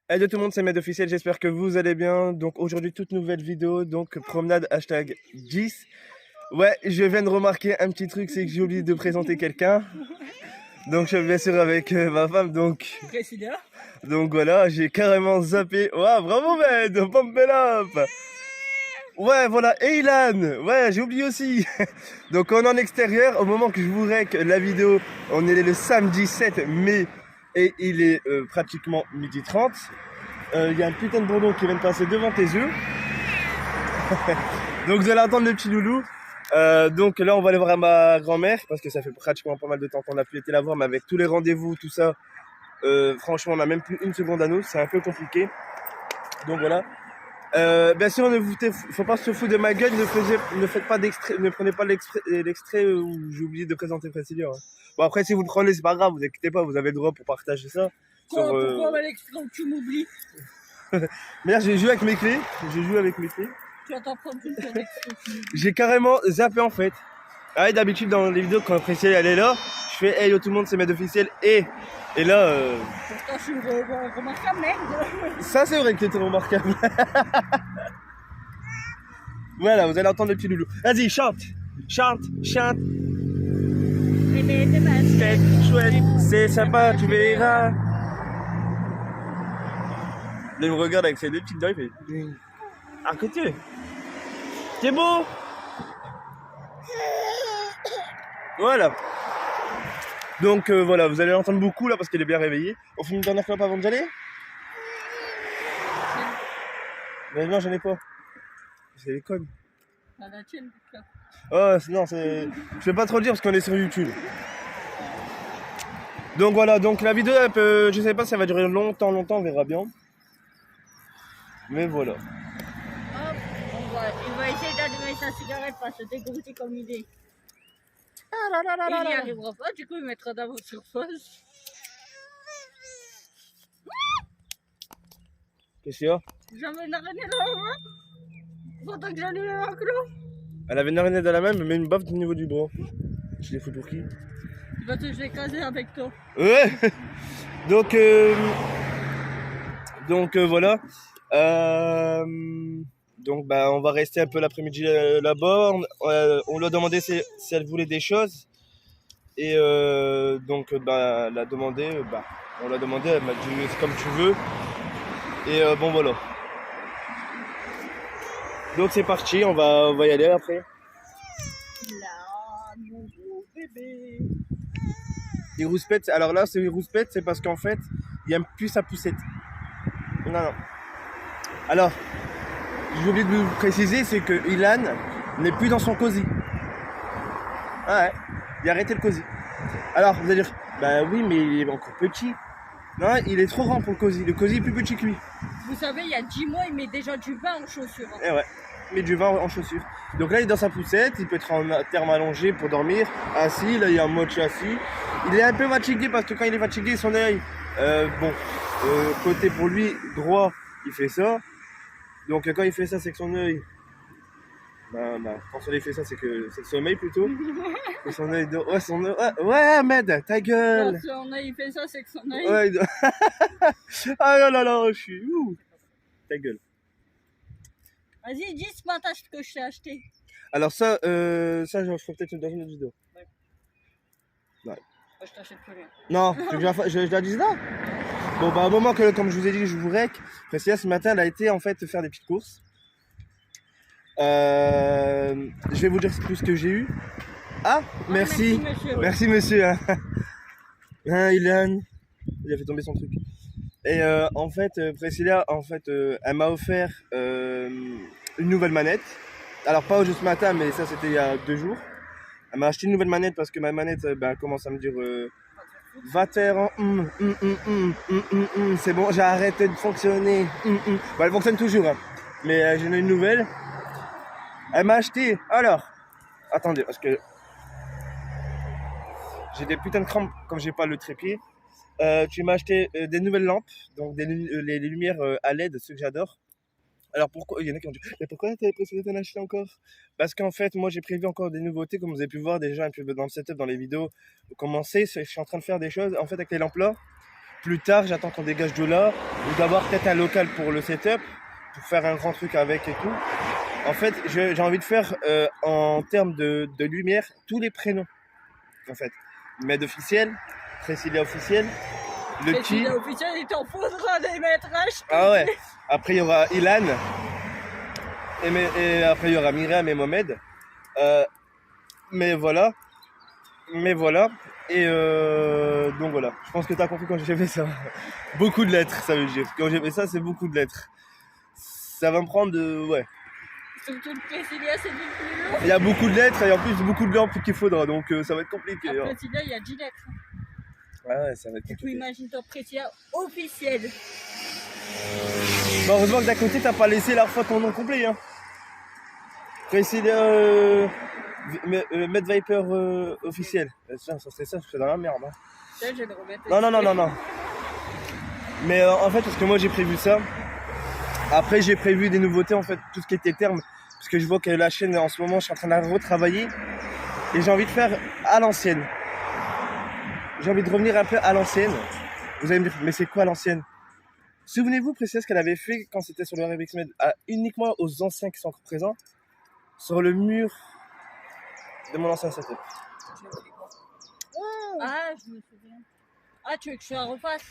Hello tout le monde, c'est Med Officiel, j'espère que vous allez bien. Donc aujourd'hui, toute nouvelle vidéo, donc promenade hashtag 10. Ouais, je viens de remarquer un petit truc, c'est que j'ai oublié de présenter quelqu'un. Donc je suis bien sûr avec ma femme, donc voilà, j'ai carrément zappé. Waouh, bravo Med, pump it up. Ouais, voilà, et Ilan, ouais, j'ai oublié aussi. Donc on est en extérieur, au moment que je vous rec la vidéo, on est le samedi 7 mai et il est pratiquement 12h30. Il y a un putain de bourdon qui vient de passer devant tes yeux. Donc vous allez entendre le petit loulou. Donc là on va aller voir ma grand-mère parce que ça fait pratiquement pas mal de temps qu'on n'a plus été la voir, mais avec tous les rendez-vous, tout ça, franchement on n'a même plus une seconde à nous, c'est un peu compliqué. Donc voilà. Bien sûr, faut pas se foutre de ma gueule, ne faites pas d'extrait, ne prenez pas l'extrait où j'ai oublié de présenter Priscilla. Hein. Bon après si vous le prenez c'est pas grave, vous inquiétez pas, vous avez le droit pour partager ça. Pourquoi l'extrait où tu m'oublies? Mais là j'ai joué avec mes clés, Tu vas t'en prendre une sur l'extrait. J'ai carrément zappé en fait. Ah ouais, d'habitude dans les vidéos quand Priscilla elle est là, je fais hey yo tout le monde c'est Med Officiel et là Pourtant je suis remarquable, merde. ça c'est vrai que t'étais remarquable. Voilà, vous allez entendre le petit loulou. Vas-y, chante. C'est chouette, c'est sympa, tu verras. Là, il me regarde avec ses deux petites dents, il fait... Ah, que tu es? T'es beau? Voilà. Donc, voilà, vous allez l'entendre beaucoup, là, parce qu'il est bien réveillé. On fait une dernière clope avant d'y aller? Mais non, j'en ai pas. C'est les connes. Ah, la tienne, putain. Oh, non, c'est... Je vais pas trop le dire parce qu'on est sur YouTube. Donc voilà, donc la vidéo, elle peut... je sais pas si ça va durer longtemps, on verra bien. Mais voilà. Hop, il va essayer d'allumer sa cigarette parce que dégoûté comme il est. Il n'y arrivera pas, du coup il mettra dans votre surface. Qu'est-ce qu'il y a? J'avais une araignée dans la main. Pendant que j'allume un clou. Elle avait une araignée dans la main, mais une baffe au niveau du bras. Je l'ai fait pour qui? Bah je vais caser avec toi. Ouais. Donc voilà. Donc bah on va rester un peu l'après-midi là-bas. On lui a demandé si elle voulait des choses. Et donc bah elle a demandé, on l'a demandé, elle m'a dit c'est comme tu veux. Et bon voilà. Donc c'est parti, on va y aller après. Là, mon beau bébé. Les rouspettes, alors là c'est les rouspettes, c'est parce qu'en fait il aime plus sa poussette. Non. Alors, j'ai oublié de vous préciser, c'est que Ilan n'est plus dans son cosy. Ah ouais, il a arrêté le cosy. Alors vous allez dire, bah oui mais il est encore petit. Non, il est trop grand pour le cosy est plus petit que lui. Vous savez, il y a 10 mois, il met déjà du vin en chaussures. Et ouais, il met du vin en chaussures. Donc là il est dans sa poussette, il peut être en terme allongé pour dormir, assis, là il est en mode assis. Il est un peu fatigué parce que quand il est fatigué, son œil, côté pour lui, droit, il fait ça. Donc quand il fait ça, c'est que son œil, quand son œil fait ça, c'est que c'est le sommeil plutôt. Et son œil, ouais, Med, ta gueule. Quand son œil il fait ça, c'est que son œil. Ouais, ah là, je suis ouh. Ta gueule. Vas-y, dis ce matin ce que je t'ai acheté. Alors ça, je ferai peut-être dans une autre vidéo. Ouais. Je t'achète plus rien. Non, tu veux que je la dise là? Bon, bah, au moment que, comme je vous ai dit, je vous rec, Priscilla, ce matin, elle a été en fait faire des petites courses. Je vais vous dire tout ce que j'ai eu. Ah, merci. Merci, monsieur. Hein, Ilan. Il a fait tomber son truc. Et en fait, Priscilla, elle m'a offert une nouvelle manette. Alors, pas juste ce matin, mais ça, c'était il y a 2 jours. Elle m'a acheté une nouvelle manette parce que ma manette commence à me dire va te faire en c'est bon, j'ai arrêté de fonctionner. Bon, elle fonctionne toujours, hein. Mais j'en ai une nouvelle. Elle m'a acheté. Alors, attendez, parce que j'ai des putains de crampes comme j'ai pas le trépied. Tu m'as acheté des nouvelles lampes, donc les lumières à LED, ceux que j'adore. Alors pourquoi, il y en a qui ont dit, mais pourquoi t'avais préféré t'en acheter encore? Parce qu'en fait, moi j'ai prévu encore des nouveautés, comme vous avez pu voir déjà un peu dans le setup, dans les vidéos. Commencer, je suis en train de faire des choses, en fait avec les lampes là. Plus tard, j'attends qu'on dégage de là, ou d'avoir peut-être un local pour le setup, pour faire un grand truc avec et tout. En fait, j'ai envie de faire en termes de lumière tous les prénoms. En fait, Med officiel, Priscilla officiel, le Et si Chi. l'officiel, il t'en faudra des métrages. Ah ouais. Après il y aura Ilan. Et après il y aura Myriam et Mohamed. Mais voilà. Et donc voilà. Je pense que tu as compris quand j'ai fait ça. Beaucoup de lettres, ça veut dire. Quand j'ai fait ça, c'est beaucoup de lettres. Ça va me prendre ouais. Surtout le Priscilla, c'est du plus long. Il y a beaucoup de lettres et en plus beaucoup de lampes qu'il faudra. Donc ça va être compliqué. Après Hein. Priscilla, il y a 10 lettres. Ah ouais, ça va être Du coup, compliqué. imagine ton Priscilla officiel. Bon, heureusement que d'un côté, t'as pas laissé la fois ton nom complet. Hein. Priscilla Med Viper officiel. Ça serait ça, je serais dans la merde. Hein. Ça, je vais le remettre. Non. Mais en fait, parce que moi j'ai prévu ça. Après, j'ai prévu des nouveautés, en fait, tout ce qui était terme. Parce que je vois que la chaîne, en ce moment, je suis en train de la retravailler. Et j'ai envie de faire à l'ancienne. J'ai envie de revenir un peu à l'ancienne. Vous allez me dire, mais c'est quoi l'ancienne? Souvenez-vous, Priscilla, ce qu'elle avait fait quand c'était sur le Rebix Med, uniquement aux anciens qui sont encore présents, sur le mur de mon ancien setup. Ah, je me souviens. Ah, tu veux que je la refasse?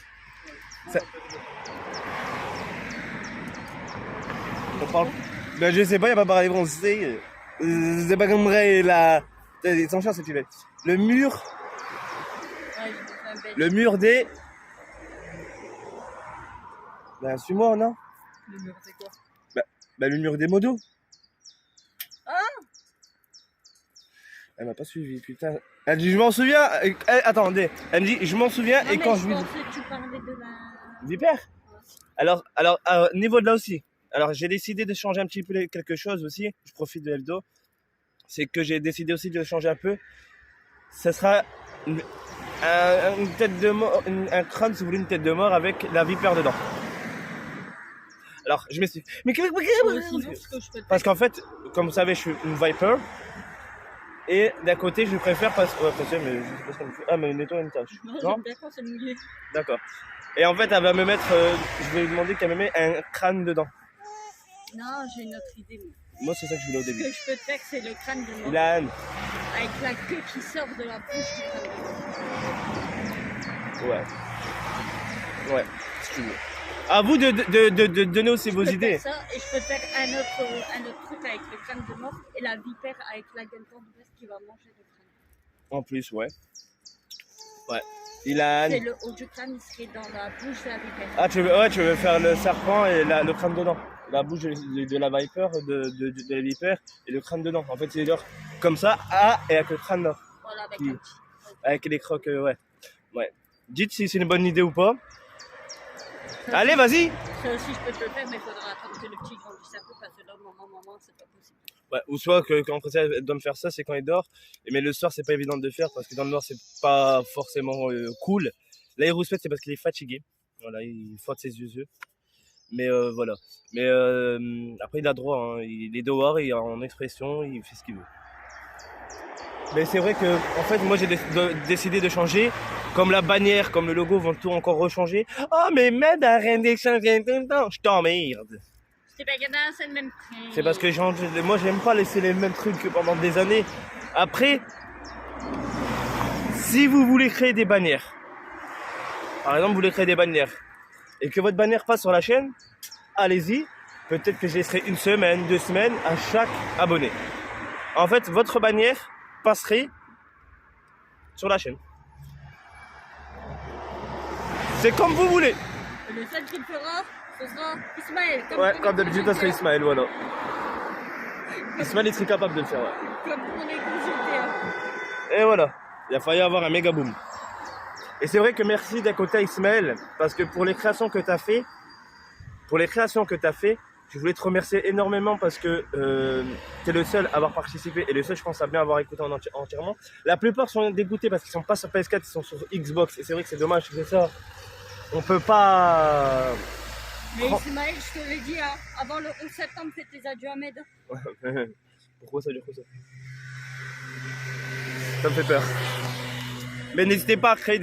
On parle. Ben, je sais pas, il n'y a pas parlé français. C'est pas comme vrai la. C'est sans chance, c'est le mur. Ouais, je me fais un bel. Le mur des. Ben, suis-moi, non? Le mur, c'est quoi? Ben, le mur des modos. Ah! Elle m'a pas suivi, putain. Elle dit, je m'en souviens. Attendez. Elle me dit, je m'en souviens. Non, Et mais quand je je lui dis. pensais que tu parlais de la. Vipère. Alors, niveau de là aussi. Alors, j'ai décidé de changer un petit peu quelque chose aussi. Je profite de Eldo. C'est que j'ai décidé aussi de changer un peu. Ce sera une tête de mort, un crâne, si vous voulez, une tête de mort avec la vipère dedans. Alors, je m'explique. Mais Sinon, ce que je peux te parce qu'en fait, comme vous savez, je suis une viper. Et d'un côté, je préfère parce que. Ouais, mais je sais pas ce qu'elle me fait. Ah, mais nettoie une tâche. Non, Non, j'aime bien quand c'est mouillé. d'accord. Et en fait, elle va me mettre. Je vais lui demander qu'elle me mette un crâne dedans. Non, j'ai une autre idée. Moi, c'est ça que je voulais au Ce début. que je peux te faire, c'est le crâne de mort. Ilan. Avec la queue qui sort de la bouche du crâne de mort. Ouais, si tu veux. À vous de donner aussi vos Je peux idées. faire ça et je peux faire un autre truc avec le crâne de mort et la vipère avec la gueule tendresse qui va manger le crâne. En plus, ouais. Ouais. Ilan. C'est le haut du crâne, il serait dans la bouche de la vipère. Ah, tu veux faire le serpent et le crâne dedans. La bouche de la viper, de la vipère et le crâne dedans. En fait, c'est genre comme ça, et avec le crâne là. Voilà, avec Qui- un petit. Avec les crocs, ouais. Dites si c'est une bonne idée ou pas. Ça Allez, vas-y. Ça aussi, je peux te le faire, mais il faudra attendre que le petit grandisse un peu parce que là, maman, c'est pas possible. Ouais, ou soit que quand elle doit me faire ça, c'est quand il dort. Mais le soir, c'est pas évident de le faire parce que dans le noir, c'est pas forcément cool. Là, il rouspète, c'est parce qu'il est fatigué. Voilà, il frotte ses yeux. Mais voilà. Mais après, il a droit. Hein. Il est dehors, il est en expression, il fait ce qu'il veut. Mais c'est vrai que, en fait, moi, j'ai décidé de changer. Comme la bannière, comme le logo vont tout encore rechanger. Oh, mais Med a rien d'échanger tout le temps. Je t'emmerde. C'est pas grave, c'est le même prix. C'est parce que moi, j'aime pas laisser les mêmes trucs pendant des années. Après, si vous voulez créer des bannières, par exemple, vous voulez créer des bannières, et que votre bannière passe sur la chaîne, allez-y. Peut-être que je laisserai 1 semaine, 2 semaines à chaque abonné. En fait, votre bannière passerait sur la chaîne. C'est comme vous voulez. Et le seul qui le fera, ce sera Ismaël. Ouais, comme d'habitude, ça serait Ismaël, voilà. Ismaël, il serait capable de le faire, ouais. Comme pour les consultés. Et voilà, il a failli avoir un méga boom. Et c'est vrai que merci d'un côté à Ismaël, parce que pour les créations que tu as fait, je voulais te remercier énormément parce que tu es le seul à avoir participé et le seul, je pense, à bien avoir écouté entièrement. La plupart sont dégoûtés parce qu'ils sont pas sur PS4, ils sont sur Xbox. Et c'est vrai que c'est dommage, c'est ça. On peut pas Mais Ismaël, je te l'ai dit, hein, avant le 11 septembre, fais tes adieux à Ahmed. Pourquoi ça dure comme ça? Ça me fait peur. Mais n'hésitez pas à créer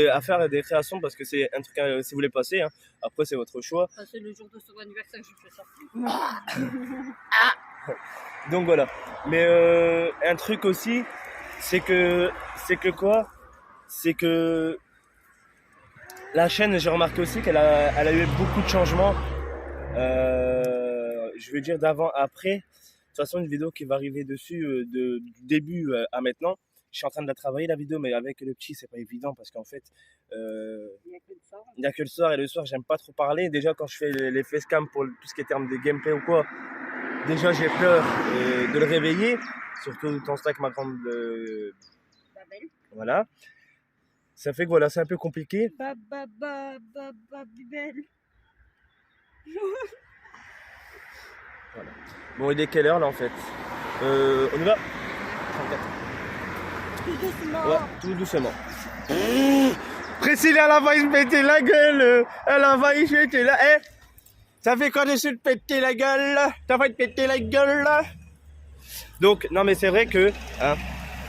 à faire des créations parce que c'est un truc si vous voulez passer. Hein. Après, c'est votre choix. C'est le jour de son anniversaire que je fais ça. Donc voilà. Mais un truc aussi, c'est que quoi? C'est que la chaîne, j'ai remarqué aussi qu'elle a eu beaucoup de changements. Je veux dire d'avant, après. De toute façon, une vidéo qui va arriver dessus du début à maintenant. Je suis en train de la travailler la vidéo, mais avec le petit, c'est pas évident parce qu'en fait, il n'y a que le soir et le soir, j'aime pas trop parler. Déjà, quand je fais les facecam pour tout ce qui est terme de gameplay ou quoi, déjà j'ai peur de le réveiller, surtout dans ce temps avec ma grande. Voilà. Ça fait que voilà, c'est un peu compliqué. Bibel. Voilà. Bon, il est quelle heure là en fait? On y va? 34. Tout doucement. Ouais, tout doucement. Priscilla, elle a failli se péter la gueule. Elle a failli se péter la... Eh, ça fait quoi de se péter la gueule? T'as failli te péter la gueule là? Donc, non mais c'est vrai que hein,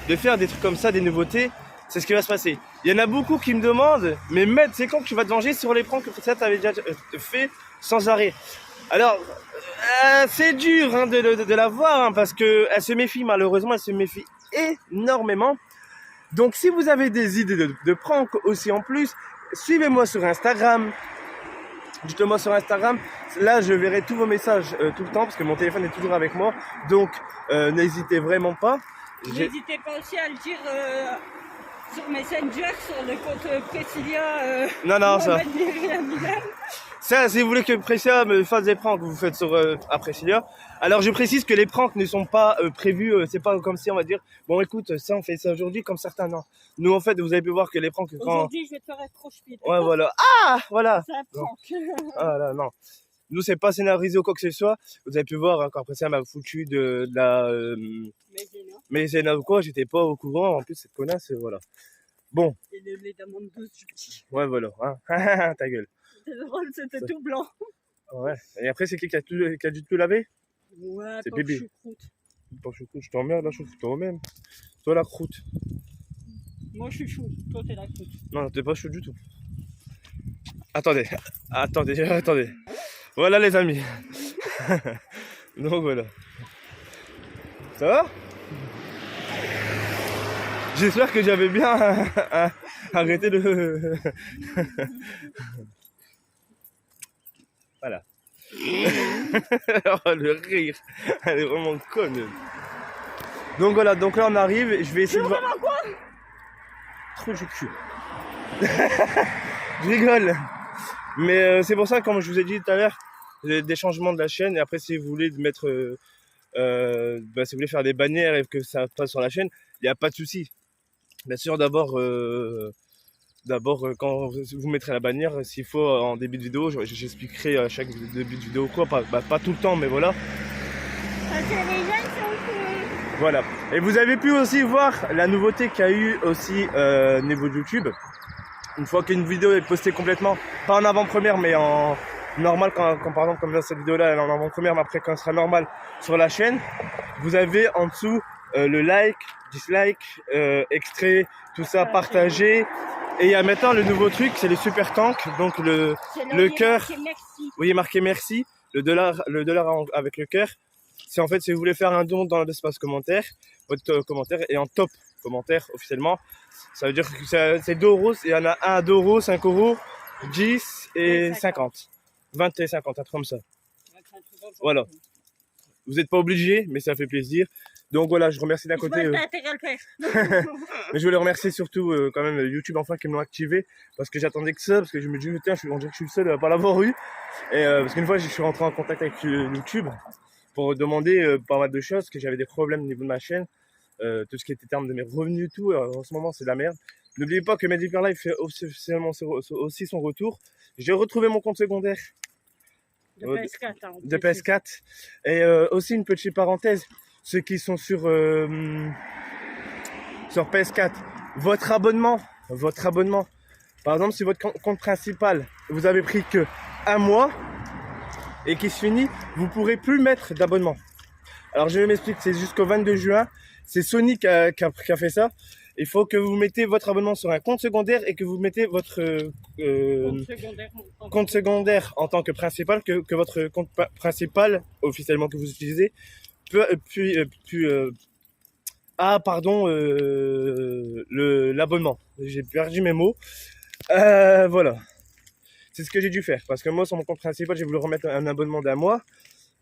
de faire des trucs comme ça, des nouveautés, c'est ce qui va se passer. Il y en a beaucoup qui me demandent, mais Med, c'est quand que tu vas te venger sur les pranks que ça t'avais déjà fait sans arrêt? Alors, c'est dur hein, de la voir hein, parce qu'elle se méfie, malheureusement, elle se méfie énormément. Donc, si vous avez des idées de pranks aussi en plus, suivez-moi sur Instagram. Dites-moi sur Instagram. Là, je verrai tous vos messages tout le temps parce que mon téléphone est toujours avec moi. Donc, n'hésitez vraiment pas. N'hésitez pas aussi à le dire sur Messenger, sur le compte Priscilla. Non, ça. Ça, si vous voulez que Priscilla me fasse des pranks, vous faites sur à Priscilla. Alors, je précise que les pranks ne sont pas prévus. C'est pas comme si on va dire, bon, écoute, ça, on fait ça aujourd'hui, comme certains, non. Nous, en fait, vous avez pu voir que les pranks. Aujourd'hui, je vais te faire être trop speed. Ouais, voilà. Ah, voilà. C'est un prank. Ah là, non. Nous, c'est pas scénarisé ou quoi que ce soit. Vous avez pu voir hein, quand Priscilla m'a foutu de la. Mais ou quoi, j'étais pas au courant. En plus, cette connasse, voilà. Bon. Et le lait d'amande douce du petit. Ouais, voilà. Hein. Ta gueule. C'était drôle, c'était tout blanc. Ouais. Et après, c'est qui a dû tout laver? Ouais, c'est pas bébé. choucroute. Pas choucroute, je t'emmerde là, choucroute, toi-même. Toi la croûte. Moi je suis chou, toi t'es la croûte. Non, t'es pas chou du tout. Attendez. Voilà les amis. Donc voilà. Ça va? J'espère que j'avais bien arrêté de... Voilà. Le rire, elle est vraiment conne. Donc voilà, donc là on arrive, je vais essayer de voir... quoi? Trop du cul. Je rigole. Mais c'est pour ça, comme je vous ai dit tout à l'heure, des changements de la chaîne. Et après, si vous voulez mettre, si vous voulez faire des bannières et que ça passe sur la chaîne, il n'y a pas de souci. Bien sûr, d'abord, quand vous mettrez la bannière, s'il faut en début de vidéo, j'expliquerai à chaque début de vidéo quoi, pas tout le temps, mais voilà. Voilà. Et vous avez pu aussi voir la nouveauté qu'il y a eu aussi niveau de YouTube. Une fois qu'une vidéo est postée complètement, pas en avant-première, mais en normal, quand par exemple comme dans cette vidéo-là, elle est en avant-première, mais après quand elle sera normale sur la chaîne, vous avez en dessous le like, dislike, extrait, tout ça, partagé. Et il y a maintenant le nouveau truc, c'est les super tanks, donc le cœur. Vous voyez marqué merci, le dollar avec le cœur. C'est en fait si vous voulez faire un don dans l'espace commentaire, votre commentaire est en top commentaire officiellement. Ça veut dire que c'est 2 euros, il y en a 1 à 2 euros, 5 euros, 10 et 50. 20 et 50, un truc comme ça. Voilà. Vous n'êtes pas obligé, mais ça fait plaisir. Donc voilà, je remercie d'un côté. Mais je voulais remercier surtout quand même YouTube enfin qui me l'ont activé parce que j'attendais que ça, parce que je me dis putain, on dirait que je suis le seul à pas l'avoir eu. Et parce qu'une fois je suis rentré en contact avec YouTube pour demander pas mal de choses, que j'avais des problèmes au niveau de ma chaîne, tout ce qui était terme de mes revenus, tout. En ce moment c'est de la merde. N'oubliez pas que Mediper Live fait officiellement aussi son retour. J'ai retrouvé mon compte secondaire. De PS4. Hein, de PS4. Et aussi une petite parenthèse. Ceux qui sont sur PS4, votre abonnement, par exemple, si votre compte principal, vous avez pris que un mois et qui se finit, vous pourrez plus mettre d'abonnement. Alors je m'explique, c'est jusqu'au 22 juin. C'est Sony qui a fait ça. Il faut que vous mettez votre abonnement sur un compte secondaire et que vous mettez votre compte secondaire en tant que principal, que votre compte principal, officiellement que vous utilisez, l'abonnement. J'ai perdu mes mots. Voilà. C'est ce que j'ai dû faire. Parce que moi, sur mon compte principal, j'ai voulu remettre un abonnement d'un mois.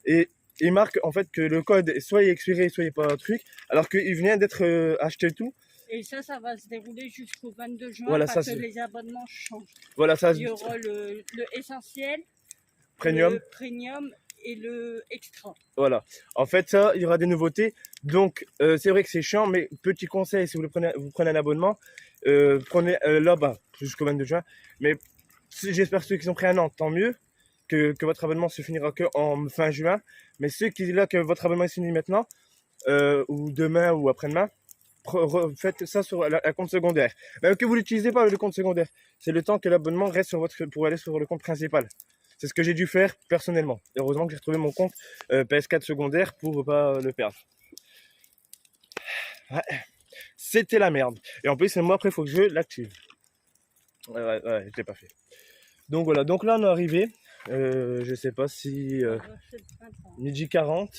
Et il marque en fait que le code soit est expiré, soit il n'est pas un truc. Alors qu'il vient d'être acheté tout. Et ça va se dérouler jusqu'au 22 juin Voilà, parce ça, que les abonnements changent. Voilà, ça. Il y aura le essentiel, Premium. le premium et le extra. Voilà. En fait, ça, il y aura des nouveautés. Donc, c'est vrai que c'est chiant, mais petit conseil, si vous prenez un abonnement, prenez là-bas jusqu'au 22 juin. Mais j'espère que ceux qui ont pris un an, tant mieux, que votre abonnement se finira que en fin juin. Mais ceux qui là que votre abonnement est fini maintenant, ou demain ou après-demain, faites ça sur un compte secondaire. Même que vous n'utilisez pas le compte secondaire. C'est le temps que l'abonnement reste pour aller sur le compte principal. C'est ce que j'ai dû faire personnellement. Heureusement que j'ai retrouvé mon compte PS4 secondaire pour ne pas le perdre. Ouais. C'était la merde. Et en plus, moi après, il faut que je l'active. Ouais, je l'ai pas fait. Donc voilà, donc là on est arrivé. Je sais pas si midi 40.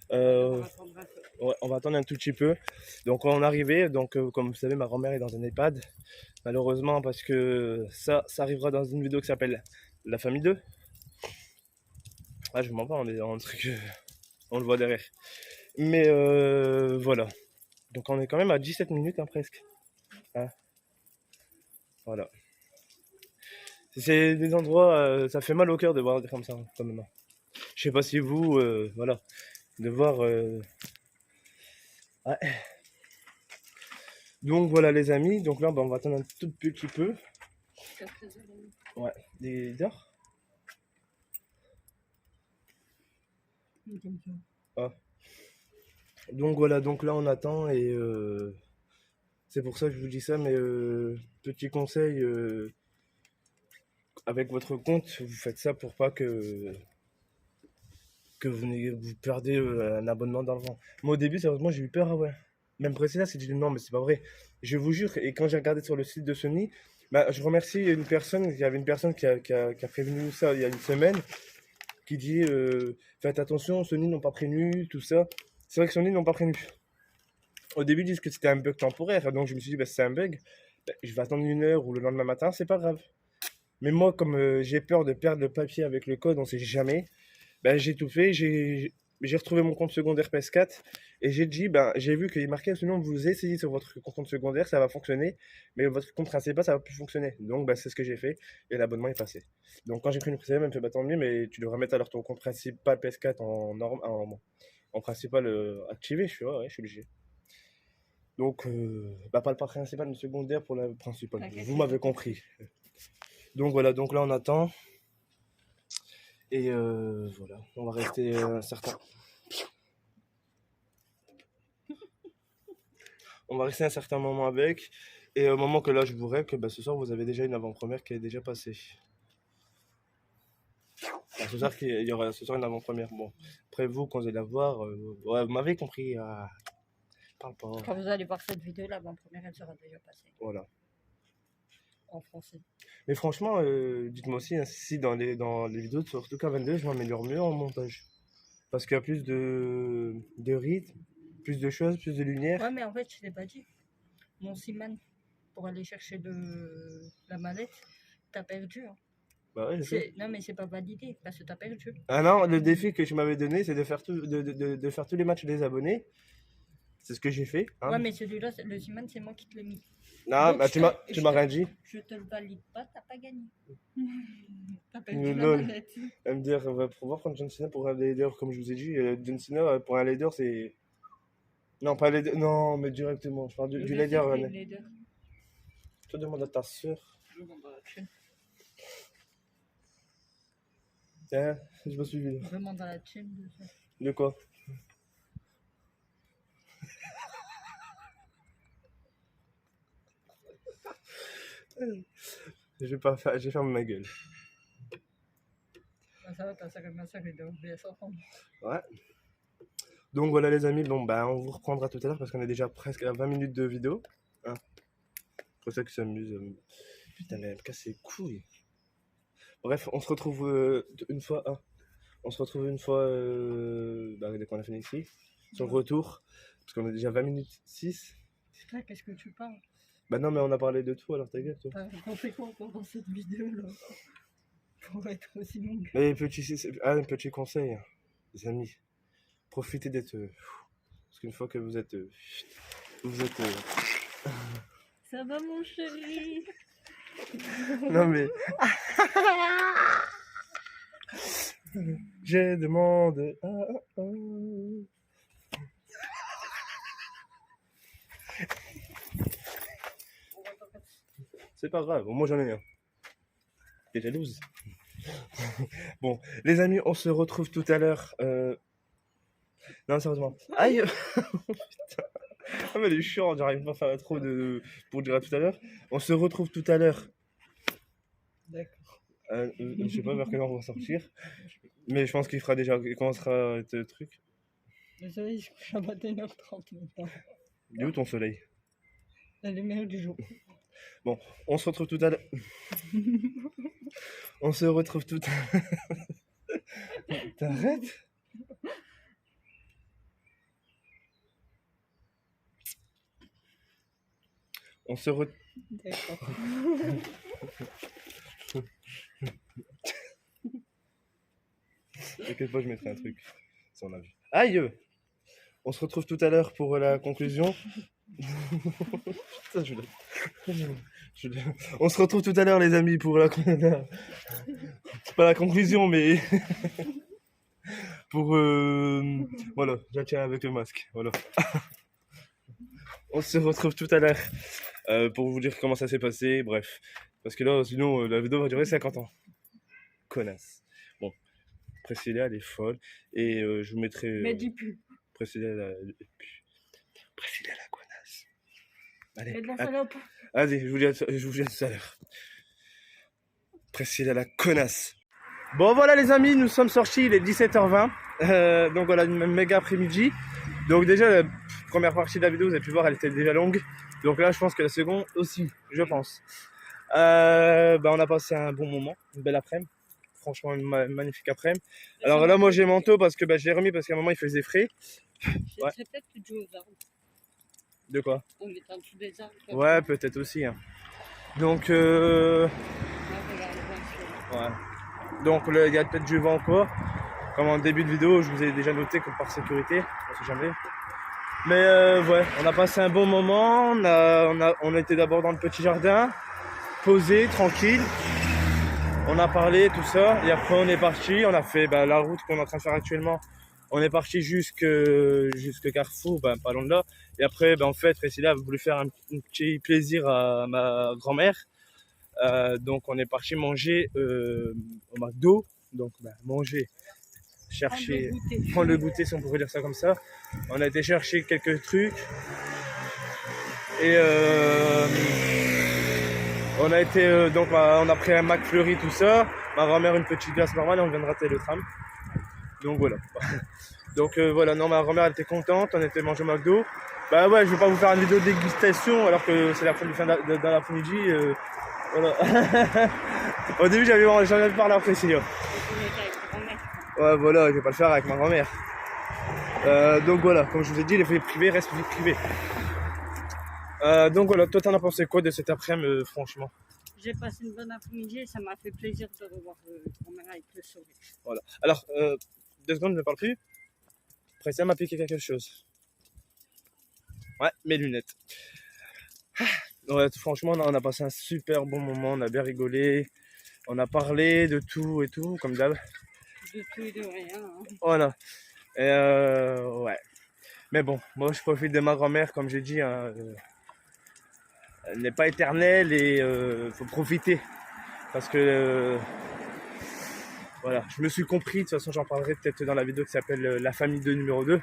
Ouais, on va attendre un tout petit peu. Donc on est arrivé. Donc comme vous savez, ma grand-mère est dans un EHPAD. Malheureusement, parce que ça arrivera dans une vidéo qui s'appelle La famille 2. Ah, je m'en pas, on est dans un truc, on le voit derrière. Mais voilà. Donc on est quand même à 17 minutes hein, presque. Hein, voilà. C'est des endroits, ça fait mal au cœur de voir comme ça, quand même. Je sais pas si vous, voilà, de voir. Ouais. Donc voilà les amis, donc là on va attendre un tout petit peu. Ouais, des heures. Ah. Donc voilà, donc là on attend et c'est pour ça que je vous dis ça, mais petit conseil, avec votre compte, vous faites ça pour pas que vous perdez un abonnement dans le vent. Moi au début, sérieusement, j'ai eu peur, ah ouais. Même précédemment, c'est dit non, mais c'est pas vrai. Je vous jure, et quand j'ai regardé sur le site de Sony, bah, je remercie une personne, il y avait une personne qui a prévenu ça il y a une semaine, qui dit faites attention, Sony n'ont pas prévenu, tout ça. C'est vrai que Sony n'ont pas prévenu. Au début, ils disent que c'était un bug temporaire, donc je me suis dit, bah, c'est un bug, bah, je vais attendre 1 heure ou le lendemain matin, c'est pas grave. Mais moi, comme j'ai peur de perdre le papier avec le code, on sait jamais, ben, j'ai tout fait, j'ai retrouvé mon compte secondaire PS4 et j'ai dit, ben, j'ai vu qu'il est marqué, sinon vous essayez sur votre compte secondaire, ça va fonctionner, mais votre compte principal, ça va plus fonctionner. Donc, ben, c'est ce que j'ai fait et l'abonnement est passé. Donc, quand j'ai pris une précédente, elle me fait, bah, tant mieux, mais tu devrais mettre alors ton compte principal PS4 en principal activé. Je suis, ouais, je suis obligé. Donc, bah, pas le principal, mais secondaire pour la principale. Okay, vous m'avez compris. Donc, voilà, donc là, on attend. Et voilà, on va rester un certain... On va rester un certain moment avec. Et au moment que là, je vous rêve que bah, ce soir, vous avez déjà une avant-première qui est déjà passée. Alors, ce soir, il y aura ce soir une avant-première. Bon, après vous, quand vous allez la voir, ouais, vous m'avez compris. Parle pas. Quand vous allez voir cette vidéo, l'avant-première, elle sera déjà passée. Voilà. En français. Mais franchement, dites-moi aussi hein, si dans les vidéos, surtout qu'à 22, je m'améliore mieux en montage. Parce qu'il y a plus de rythme, plus de choses, plus de lumière. Ouais, mais en fait, je t'ai pas dit. Mon Siman, pour aller chercher la mallette, t'as perdu. Hein. Bah ouais, je sais. Non, mais c'est pas validé parce que t'as perdu. Ah non, le défi que tu m'avais donné, c'est de faire tous les matchs des abonnés. C'est ce que j'ai fait. Hein. Ouais, mais celui-là, le Siman, c'est moi qui te l'ai mis. Non, bah, tu m'as rien dit. Je te le valide pas, t'as pas gagné. T'as perdu la mallette. Elle me dire, on va pouvoir prendre John Cena pour un leader, comme je vous ai dit. John Cena, pour un leader, c'est... Non, pas leader, non, mais directement. Je parle du leader. Tu demandes à ta soeur. Je demande à la chaîne. Hein, je me suis vu. Je demande à la chaîne de quoi? Je vais pas faire, je vais fermer ma gueule. Ça va, t'as ça comme ça, les deux OBS ensemble. Ouais. Donc voilà les amis, bon bah on vous reprendra tout à l'heure parce qu'on est déjà presque à 20 minutes de vidéo. Hein. C'est pour ça que ça s'amuse. Putain mais elle me casse les couilles. Bref, on se retrouve une fois. Ah, on se retrouve une fois dès qu'on a fini ici. Sur le retour. Parce qu'on est déjà 20 minutes 6. Putain, qu'est-ce que tu parles? Bah non mais on a parlé de tout alors ta gueule toi. On fait quoi encore dans cette vidéo là? Pour être aussi longue. Et un petit conseil, hein, les amis. Profitez d'être. Parce qu'une fois que vous êtes. Ça va mon chéri? Non mais. Je demande. C'est pas grave, moi j'en ai un. T'es jalouse? Bon, les amis, on se retrouve tout à l'heure. Non, sérieusement. Aïe. Putain. Ah, mais elle est chiante, j'arrive pas à faire trop de. Pour dire à tout à l'heure. On se retrouve tout à l'heure. D'accord. Je sais pas vers quelle heure on va sortir. Mais je pense qu'il fera déjà. Il commencera à être truc. Le soleil il se couche à 21h30 maintenant. Il est où ton soleil? La lumière du jour. Bon, on se retrouve tout à l'heure. On se retrouve tout à l'heure. T'arrêtes? On se retrouve. D'accord. T'inquiète pas, je mettrai un truc. Ça on a vu. Aïe! On se retrouve tout à l'heure pour la conclusion. Putain, on se retrouve tout à l'heure les amis pour la... C'est pas la conclusion mais... pour... Voilà, je la tiens avec le masque. Voilà. On se retrouve tout à l'heure pour vous dire comment ça s'est passé, bref. Parce que là, sinon, la vidéo va durer 50 ans. Connasse. Bon, Priscilla, elle est folle. Et je vous mettrai... Mais dis plus. Priscilla, la connasse. Allez, Et de la salope. allez, je vous dis à tout à l'heure. Priscilla, la connasse. Bon, voilà les amis, nous sommes sortis, il est 17h20. Donc voilà, une méga après-midi. Donc déjà, la première partie de la vidéo, vous avez pu voir, elle était déjà longue. Donc là, je pense que la seconde aussi, je pense. On a passé un bon moment, une belle après-midi. Franchement, une magnifique après-midi. Alors là, moi, j'ai manteau parce que je l'ai remis parce qu'à un moment, il faisait frais. Ouais. C'est peut-être que tu joues aux arbres. De quoi? On est en dessous des arbres. Ouais, peut-être aussi. Hein. Donc, Ouais. Donc, il y a peut-être du vent encore. Comme en début de vidéo, je vous ai déjà noté que par sécurité, on sait jamais. Mais ouais, on a passé un bon moment. On était d'abord dans le petit jardin, posé, tranquille. On a parlé, tout ça. Et après, on est parti. On a fait la route qu'on est en train de faire actuellement. On est parti jusque Carrefour, pas loin de là. Et après, en fait, Priscilla a voulu faire un petit plaisir à ma grand-mère. Donc, on est parti manger au McDo. Donc, manger, chercher, prendre le goûter, si on pourrait dire ça comme ça. On a été chercher quelques trucs. Et on a été on a pris un McFlurry, tout ça. Ma grand-mère une petite glace normale et on vient de rater le tram. Donc voilà. Donc voilà, non, ma grand-mère elle était contente, on était manger au McDo. Bah ouais, je vais pas vous faire une vidéo de dégustation alors que c'est la fin de l'après-midi. Voilà. Au début j'en avais parlé après Priscilla. Ouais voilà, je vais pas le faire avec ma grand-mère. Donc voilà, comme je vous ai dit, les vie privées restent vie privée. Donc voilà, toi t'en as pensé quoi de cet après-midi franchement? J'ai passé une bonne après-midi et ça m'a fait plaisir de revoir grand-mère avec le sourire. Voilà. Alors, 2 secondes, je ne parle plus. Priscilla m'a piqué quelque chose. Ouais, mes lunettes. Ouais, franchement, on a passé un super bon moment, on a bien rigolé. On a parlé de tout et tout, comme d'hab. De tout et de rien. Hein. Voilà. Et ouais. Mais bon, moi je profite de ma grand-mère, comme j'ai dit. Hein, elle n'est pas éternelle et faut profiter. Parce que voilà, je me suis compris, de toute façon j'en parlerai peut-être dans la vidéo qui s'appelle La famille 2 numéro 2.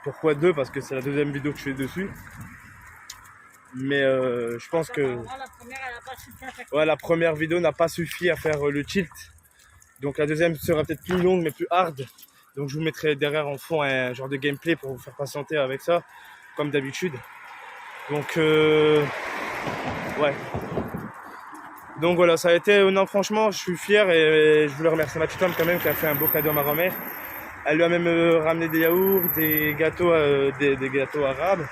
Pourquoi 2? Parce que c'est la deuxième vidéo que je fais dessus. Mais je pense que La première, elle a pas suffi à faire. ouais, la première vidéo n'a pas suffi à faire le tilt. Donc la deuxième sera peut-être plus longue mais plus hard. Donc je vous mettrai derrière en fond un genre de gameplay pour vous faire patienter avec ça, comme d'habitude. Donc ouais. Donc voilà, ça a été, non franchement je suis fier et je voulais remercier ma petite femme quand même qui a fait un beau cadeau à ma grand-mère. Elle lui a même ramené des yaourts, des gâteaux arabes,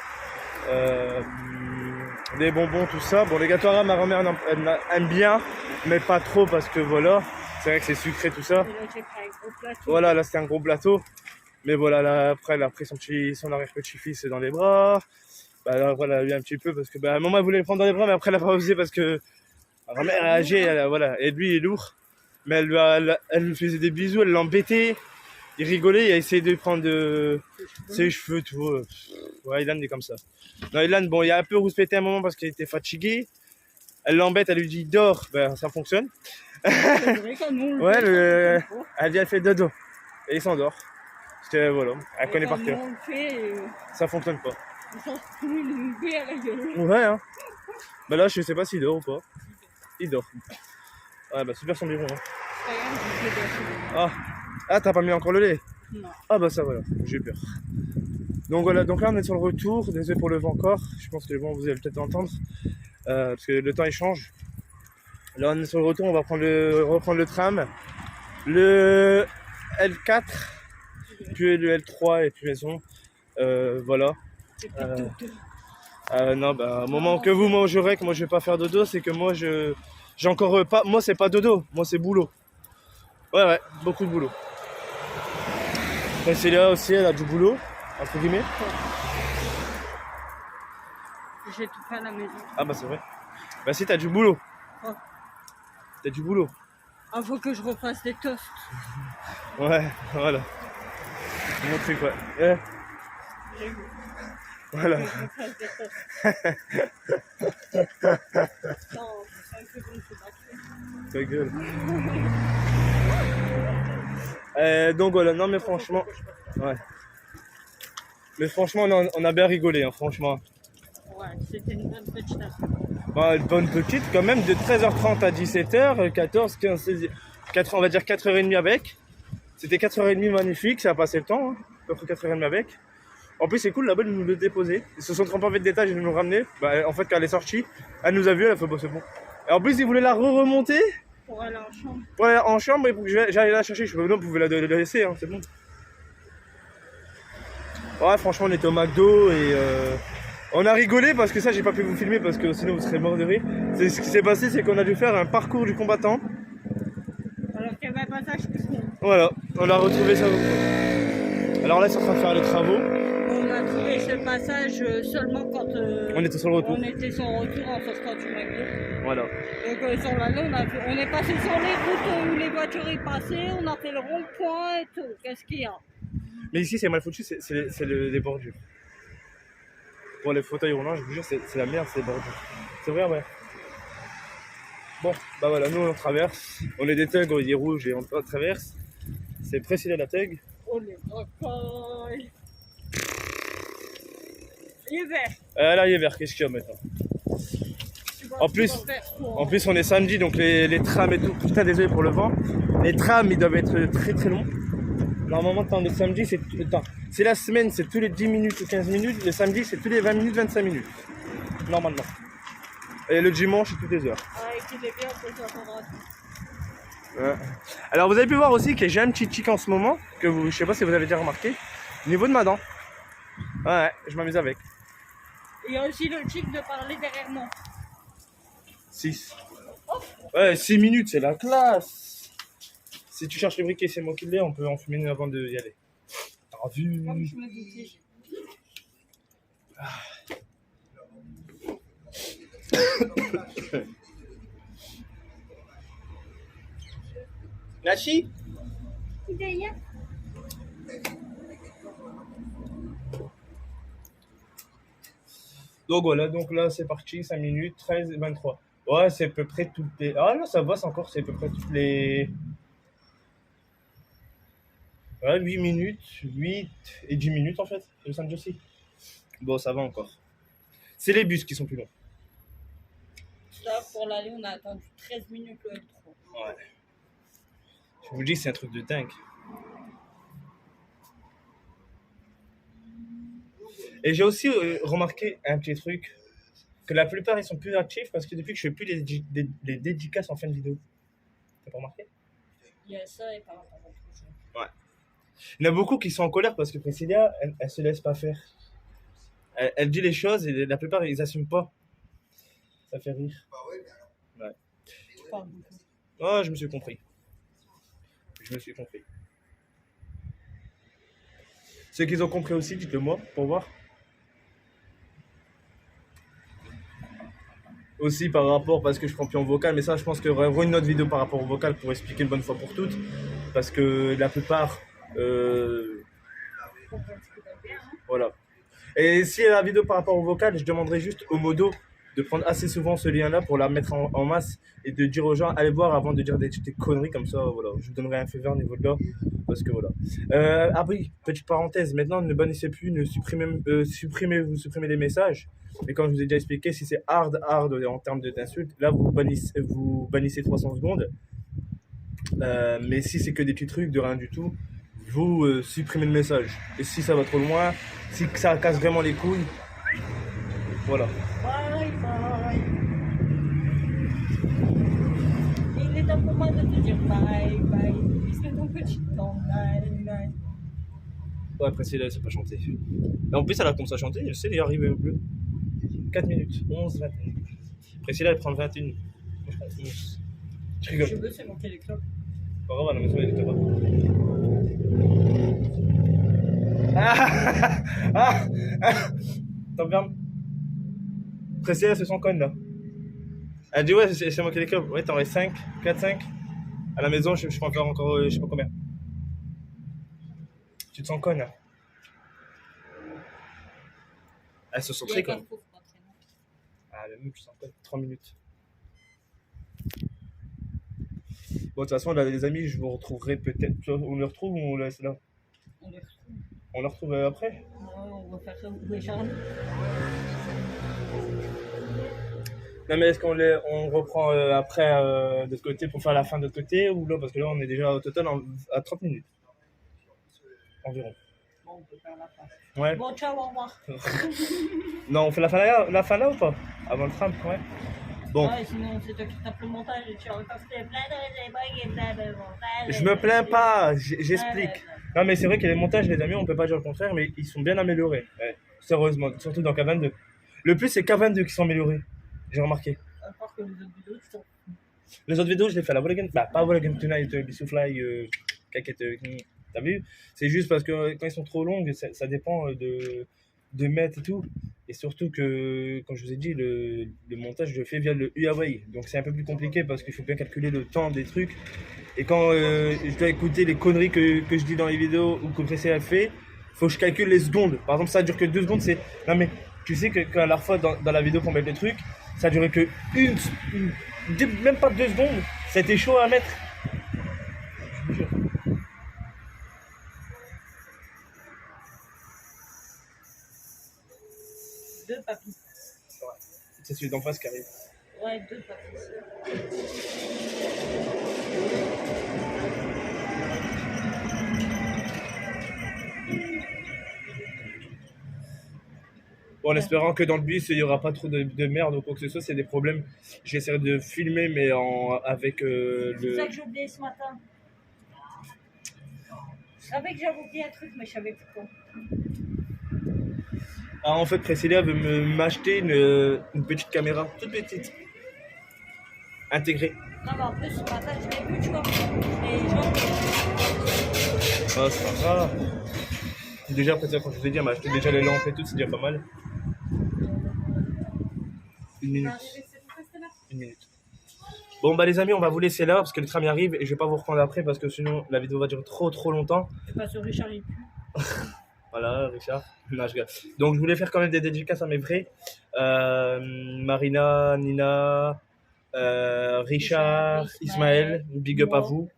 des bonbons, tout ça. Bon, les gâteaux arabes, ma grand-mère aime bien, mais pas trop parce que voilà, c'est vrai que c'est sucré tout ça. Voilà, là c'était un gros plateau. Mais voilà, là après elle a pris son arrière-petit-fils dans les bras. Bah là, voilà, elle a eu un petit peu parce que à un moment elle voulait le prendre dans les bras, mais après elle a pas osé parce que ma grand-mère est âgée, voilà, et lui il est lourd. Mais elle lui faisait des bisous, elle l'embêtait. Il rigolait, il a essayé de prendre ses cheveux, tout. Ouais, Ilan est comme ça. Non, Ilan, bon, il a un peu rouspété un moment parce qu'il était fatigué. Elle l'embête, elle lui dit dors, ben ça fonctionne. Ouais, elle dit elle fait dodo. Et il s'endort. Parce que voilà, elle connaît par cœur. Ça fonctionne pas. Ouais, hein. Bah là, je sais pas s'il dort ou pas. Il dort. Ouais, bah super son biberon. Hein. Ah, t'as pas mis encore le lait? Non. Ah bah ça va, j'ai eu peur. Donc voilà, donc là on est sur le retour, désolé pour le vent encore, je pense que le vent vous allez peut-être entendre, parce que le temps il change. Là on est sur le retour, on va reprendre le tram, le L4, puis le L3 et puis maison, voilà. Non, bah, au moment que vous mangerez, que moi je vais pas faire dodo, c'est que moi j'ai encore pas, moi c'est pas dodo, moi c'est boulot. Ouais, beaucoup de boulot. Et c'est là aussi, elle a du boulot, entre guillemets. J'ai tout fait à la maison. Ah bah c'est vrai. Bah si, t'as du boulot. Oh. T'as du boulot. Ah, faut que je refasse des toasts. Ouais, voilà. C'est mon truc, ouais. Ouais. J'ai vu. Voilà. Faut que je refasse des toasts. Non, c'est un peu comme c'est Ta gueule. Donc voilà, non mais franchement, ouais. Mais franchement, on a bien rigolé, hein, franchement. Ouais, c'était une bonne petite affaire. Bah, une bonne petite, quand même, de 13h30 à 17h, 14, 15, 16, 4, on va dire 4h30 avec. C'était 4h30 magnifique, ça a passé le temps, hein, à peu près 4h30 avec. En plus, c'est cool, là-bas, de nous le déposer. Ils se sont trompés avec d'étage et de nous ramener. Bah, en fait, quand elle est sortie, elle nous a vus, elle a fait, bah, c'est bon. Et en plus, ils voulaient la remonter. Pour aller en chambre. Pour aller en chambre et pour que j'aille la chercher. Je fais, non, vous pouvez la laisser, hein, c'est bon. Ouais, franchement, on était au McDo et on a rigolé parce que ça, j'ai pas pu vous filmer parce que sinon vous serez mort de rire. Ce qui s'est passé, c'est qu'on a dû faire un parcours du combattant. Alors qu'il y avait un passage plus long. Voilà, on a retrouvé ça. Alors là, ils sont en train de faire les travaux. On a trouvé ce passage seulement quand On était sur le retour. on était sur le retour en sortant du McDo. Voilà. Donc sur l'allée, on est passé sur les routes où les voitures y passaient, on a fait le rond-point et tout. Qu'est-ce qu'il y a? Mais ici, c'est mal foutu, c'est les bordures. Pour les fauteuils roulants, je vous jure, c'est la merde, c'est les bordures. C'est vrai, ouais. Bon, bah voilà, nous on traverse. On est des thugs, il est rouge et on traverse. C'est précis de la thug. Oh les brocoles! Il est vert. Là, il est vert, qu'est-ce qu'il y a maintenant? En plus, on est samedi, donc les trams et tout. Putain, désolé pour le vent. Les trams, ils doivent être très très longs. Normalement, quand on est samedi, c'est la semaine, c'est tous les 10 minutes ou 15 minutes. Le samedi, c'est tous les 20 minutes, 25 minutes. Normalement. Et le dimanche, c'est toutes les heures. Ouais, qu'il est bien, on peut s'entendre. Ouais. Alors, vous avez pu voir aussi que j'ai un petit tic en ce moment, que je sais pas si vous avez déjà remarqué, au niveau de ma dent. Ouais, je m'amuse avec. Il y a aussi le tic de parler derrière moi. 6. Ouais, 6 minutes, c'est la classe. Si tu cherches le briquet, c'est moi qui l'ai, on peut en fumer une avant d'y aller. T'as vu? Comme je me doutais. Nachi? Donc voilà, donc là c'est parti, 5 minutes, 13 et 23. Ouais, c'est à peu près toutes les... Ah là, ça va, c'est encore, c'est à peu près toutes les... Ouais, 8 minutes, 8 et 10 minutes en fait, le samedi aussi. Bon, ça va encore. C'est les bus qui sont plus longs. Là, pour l'aller, on a attendu 13 minutes le L3. Ouais. Je vous dis, c'est un truc de dingue. Et j'ai aussi remarqué un petit truc, que la plupart ils sont plus actifs parce que depuis que je fais plus les dédicaces en fin de vidéo. T'as pas remarqué? Il y a ça et par rapport à autre chose. Ouais. Il y en a beaucoup qui sont en colère parce que Priscilla, elle se laisse pas faire. Elle dit les choses et la plupart ils assument pas. Ça fait rire. Ouais. Tu parles beaucoup. Oh, je me suis compris. Ceux qui ont compris aussi, dites-le moi pour voir. Aussi par rapport, parce que je prends plus en vocal, mais ça je pense qu'il y aura une autre vidéo par rapport au vocal pour expliquer une bonne fois pour toutes. Parce que la plupart... voilà. Et si la vidéo par rapport au vocal, je demanderai juste au modo de prendre assez souvent ce lien-là pour la mettre en masse et de dire aux gens, allez voir avant de dire des conneries comme ça, voilà. Je vous donnerai un faveur au niveau de là, parce que voilà. Ah oui, petite parenthèse, maintenant ne bannissez plus, ne supprimez les messages. Mais comme je vous ai déjà expliqué, si c'est hard en termes d'insultes, là vous bannissez 300 secondes. Mais si c'est que des petits trucs de rien du tout, vous supprimez le message. Et si ça va trop loin, si ça casse vraiment les couilles, voilà. Bye bye. Il est temps pour moi de te dire bye bye. Puisque ton petit temps, bye bye. Ouais, après c'est là, c'est pas chanter. Et en plus, elle a commencé à chanter, je sais, elle est arrivée au bleu. 4 minutes, 11, 21. Après c'est là, elle prend 21. Moi je prends 11. Je rigole. Je veux, c'est manquer les clopes. Pas grave, à la maison, il est là-bas. T'en fermes. Priscilla, c'est son con là. Elle dit ouais, c'est moi qui les clubs. Ouais, t'en restes 5, 4, 5. À la maison, je peux en faire encore, je sais pas combien. Tu te sens conne là. Elle se sent très conne. Ah, la meuf, je sens conne. 3 minutes. Bon, de toute façon, là, les amis, je vous retrouverai peut-être. On les retrouve ou on laisse là? On les retrouve. On les retrouve après? Ouais, on va faire ça. Où est Charles? Non, mais est-ce on reprend après de l'autre côté pour faire la fin de l'autre côté ou là? Parce que là, on est déjà au total à 30 minutes. Environ. Bon, on peut faire la fin. Ouais. Bon, ciao, au revoir. Non, on fait la fin là ou pas? Avant le tram, ouais. Bon. Ouais, sinon, c'est toi qui tapes le montage et tu aurais pas fait plein de montage. Je me plains pas, j'explique. Non, mais c'est vrai que les montages, les amis, on peut pas dire le contraire, mais ils sont bien améliorés. Ouais. Sérieusement, surtout dans K22. Le plus, c'est K22 qui sont améliorés. J'ai remarqué. À part que les autres vidéos, tu t'en. Les autres vidéos, je les fais à la Volagan. Bah, pas Volagan Tonight, Bissoufly, Caquette. T'as vu? C'est juste parce que quand ils sont trop longues, ça dépend de mettre et tout. Et surtout que, comme je vous ai dit, le montage, je le fais via le Huawei. Donc c'est un peu plus compliqué parce qu'il faut bien calculer le temps des trucs. Et quand je dois écouter les conneries que je dis dans les vidéos ou que Pressé a fait, faut que je calcule les secondes. Par exemple, ça dure que 2 secondes. Non mais tu sais qu'à la fois dans la vidéo pour mettre les trucs, ça durait que même pas 2 secondes. C'était chaud à mettre. Je vous jure. Deux papis. C'est celui d'en face qui arrive. Ouais, deux papis. Bon, en espérant que dans le bus, il n'y aura pas trop de merde ou quoi que ce soit, s'il y a des problèmes. J'essaierai de filmer, mais avec le... C'est ça que j'ai oublié ce matin. Je savais que j'avais oublié un truc, mais je savais plus quoi. Ah, en fait, Priscilla veut m'acheter une petite caméra, toute petite, intégrée. Non, mais en plus, ce matin, je l'ai vu, tu vois. Les gens. Ah, c'est pas grave. Déjà, après ça, quand je vous ai dit, elle m'a acheté déjà les lampes et tout, c'est déjà pas mal. Une minute. Bon, bah les amis, on va vous laisser là parce que le tram y arrive et je vais pas vous reprendre après parce que sinon la vidéo va durer trop longtemps. C'est pas sur Richard, il pue. Voilà, Richard. Non, je rigole. Donc, je voulais faire quand même des dédicaces à mes vrais. Marina, Nina, Richard, Ismaël, big up à vous.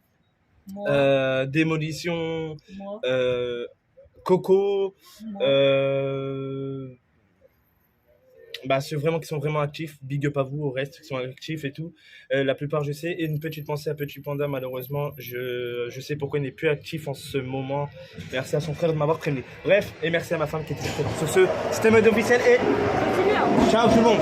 Moi. Démolition, Moi. Coco, Moi. ceux vraiment qui sont vraiment actifs, big up à vous, au reste qui sont actifs et tout. La plupart, je sais. Et une petite pensée à Petit Panda, malheureusement, je sais pourquoi il n'est plus actif en ce moment. Merci à son frère de m'avoir prévenu. Bref, et merci à ma femme qui était sur ce. C'était mode officiel et ciao tout le monde.